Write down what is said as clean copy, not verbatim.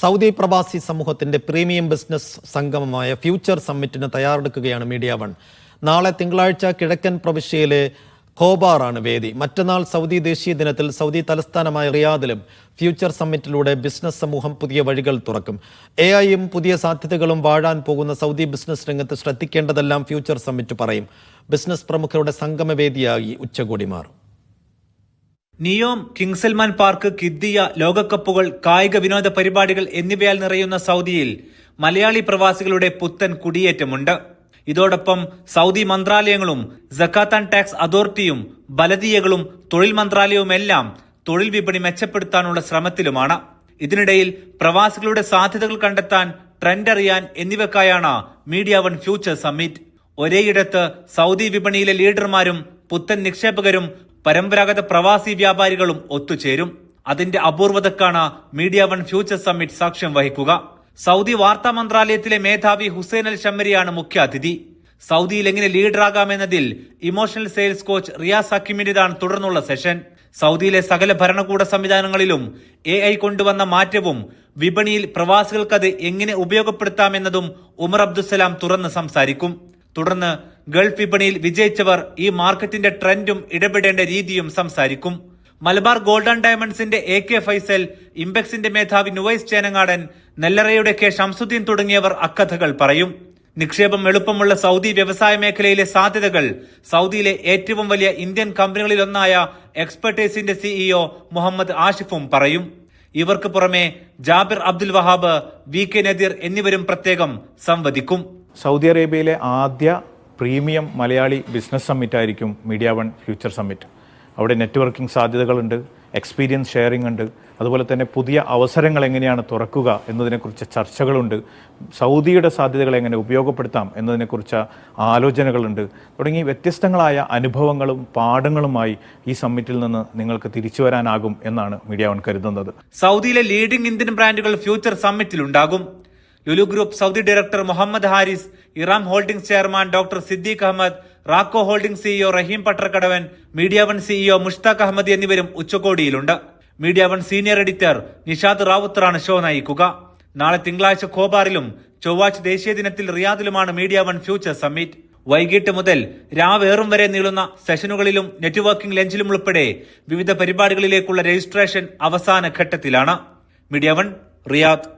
Saudi പ്രവാസി സമൂഹത്തിന്റെ premium business സംഗമമായ ഫ്യൂച്ചർ സമ്മിറ്റിന് തയ്യാറെടുക്കുകയാണ് മീഡിയ വൺ. നാളെ തിങ്കളാഴ്ച കിഴക്കൻ പ്രവിശ്യയിലെ ഖോബാറാണ് വേദി. മറ്റന്നാൾ സൗദി ദേശീയ ദിനത്തിൽ സൗദി തലസ്ഥാനമായ റിയാദിലും ഫ്യൂച്ചർ സമ്മിറ്റിലൂടെ ബിസിനസ് സമൂഹം പുതിയ വഴികൾ തുറക്കും. AI-യും പുതിയ സാധ്യതകളും വാഴാൻ പോകുന്ന സൗദി ബിസിനസ് രംഗത്ത് ശ്രദ്ധിക്കേണ്ടതെല്ലാം ഫ്യൂച്ചർ സമ്മിറ്റ് പറയും. ബിസിനസ് പ്രമുഖരുടെ സംഗമവേദിയായി ഉച്ചകോടി മാറും. നിയോം, കിങ് സൽമാൻ പാർക്ക്, കിദ്ദിയ, ലോകകപ്പുകൾ, കായിക വിനോദ പരിപാടികൾ എന്നിവയാൽ നിറയുന്ന സൗദിയിൽ മലയാളി പ്രവാസികളുടെ പുത്തൻ കുടിയേറ്റമുണ്ട്. ഇതോടൊപ്പം സൗദി മന്ത്രാലയങ്ങളും സക്കാത്ത് ആൻഡ് ടാക്സ് അതോറിറ്റിയും ബലദിയകളും തൊഴിൽ മന്ത്രാലയവുമെല്ലാം തൊഴിൽ വിപണി മെച്ചപ്പെടുത്താനുള്ള ശ്രമത്തിലുമാണ്. ഇതിനിടയിൽ പ്രവാസികളുടെ സാധ്യതകൾ കണ്ടെത്താൻ, ട്രെൻഡ് അറിയാൻ എന്നിവയ്ക്കായാണ് മീഡിയ വൺ ഫ്യൂച്ചർ സമ്മിറ്റ്. ഒരേയിടത്ത് സൗദി വിപണിയിലെ ലീഡർമാരും പുത്തൻ നിക്ഷേപകരും പരമ്പരാഗത പ്രവാസി വ്യാപാരികളും ഒത്തുചേരും. അതിന്റെ അപൂർവതക്കാണ് മീഡിയ വൺ ഫ്യൂച്ചർ സമ്മിറ്റ് സാക്ഷ്യം വഹിക്കുക. സൗദി വാർത്താ മന്ത്രാലയത്തിലെ മേധാവി ഹുസൈൻ അൽ ഷമ്മരിയാണ് മുഖ്യാതിഥി. സൗദിയിൽ എങ്ങനെ ലീഡറാകാമെന്നതിൽ ഇമോഷണൽ സെയിൽസ് കോച്ച് റിയാസ് ഹക്കീമിന്റേതാണ് തുടർന്നുള്ള സെഷൻ. സൗദിയിലെ സകല ഭരണകൂട സംവിധാനങ്ങളിലും AI കൊണ്ടുവന്ന മാറ്റവും വിപണിയിൽ പ്രവാസികൾക്കത് എങ്ങനെ ഉപയോഗപ്പെടുത്താമെന്നതും ഉമർ അബ്ദുസലാം തുറന്ന് സംസാരിക്കും. തുടർന്ന് ഗൾഫ് വിപണിയിൽ വിജയിച്ചവർ ഈ മാർക്കറ്റിന്റെ ട്രെൻഡും ഇടപെടേണ്ട രീതിയും സംസാരിക്കും. മലബാർ ഗോൾഡ് ആൻഡ് ഡയമണ്ട്സിന്റെ AK ഫൈസൽ, ഇംപെക്സിന്റെ മേധാവി നുവൈസ് ചേനങ്ങാടൻ, നെല്ലറയുടെ K ഷംസുദ്ദീൻ തുടങ്ങിയവർ അക്കഥകൾ പറയും. നിക്ഷേപം എളുപ്പമുള്ള സൗദി വ്യവസായ മേഖലയിലെ സാധ്യതകൾ സൗദിയിലെ ഏറ്റവും വലിയ ഇന്ത്യൻ കമ്പനികളിലൊന്നായ എക്സ്പെർട്ടേസിന്റെ CEO മുഹമ്മദ് ആഷിഫും പറയും. ഇവർക്ക് പുറമെ ജാബിർ അബ്ദുൽ വഹാബ്, VK നദീർ എന്നിവരും പ്രത്യേകം സംവദിക്കും. സൗദി അറേബ്യയിലെ ആദ്യ പ്രീമിയം മലയാളി ബിസിനസ് സമ്മിറ്റ് ആയിരിക്കും മീഡിയ വൺ ഫ്യൂച്ചർ സമ്മിറ്റ്. അവിടെ നെറ്റ്വർക്കിംഗ് സാധ്യതകളുണ്ട്, എക്സ്പീരിയൻസ് ഷെയറിംഗ് ഉണ്ട്, അതുപോലെ തന്നെ പുതിയ അവസരങ്ങൾ എങ്ങനെയാണ് തുറക്കുക എന്നതിനെക്കുറിച്ച് ചർച്ചകളുണ്ട്, സൗദിയുടെ സാധ്യതകൾ എങ്ങനെ ഉപയോഗപ്പെടുത്താം എന്നതിനെക്കുറിച്ച് ആലോചനകളുണ്ട്. തുടങ്ങി വ്യത്യസ്തങ്ങളായ അനുഭവങ്ങളും പാഠങ്ങളുമായി ഈ സമ്മിറ്റിൽ നിന്ന് നിങ്ങൾക്ക് തിരിച്ചു വരാനാകും എന്നാണ് മീഡിയ വൺ കരുതുന്നത്. സൗദിയിലെ ലീഡിംഗ് ഇന്ത്യൻ ബ്രാൻഡുകൾ ഫ്യൂച്ചർ സമ്മിറ്റിലുണ്ടാകും. Lulu group Saudi director Muhammad Haris, Eram holdings chairman doctor Siddique Ahmed, Rako holdings CEO Raheem Pattarkadavan, Media One CEO Mushtaq Ahmed എന്നിവരും ഉച്ചകോടിയിലുണ്ട്. Media One senior editor Nishad റാവുത്തറാണ് ഷോ നയിക്കുക. നാളെ തിങ്കളാഴ്ച ഖോബാറിലും ചൊവ്വാഴ്ച ദേശീയ ദിനത്തിൽ റിയാദിലുമാണ് മീഡിയ വൺ ഫ്യൂച്ചർ സമ്മിറ്റ്. വൈകിട്ട് മുതൽ രാവേറും വരെ നീളുന്ന സെഷനുകളിലും നെറ്റ്വർക്കിംഗ് ലഞ്ചിലും ഉൾപ്പെടെ വിവിധ പരിപാടികളിലേക്കുള്ള രജിസ്ട്രേഷൻ അവസാന ഘട്ടത്തിലാണ്. Media one, Riyadh.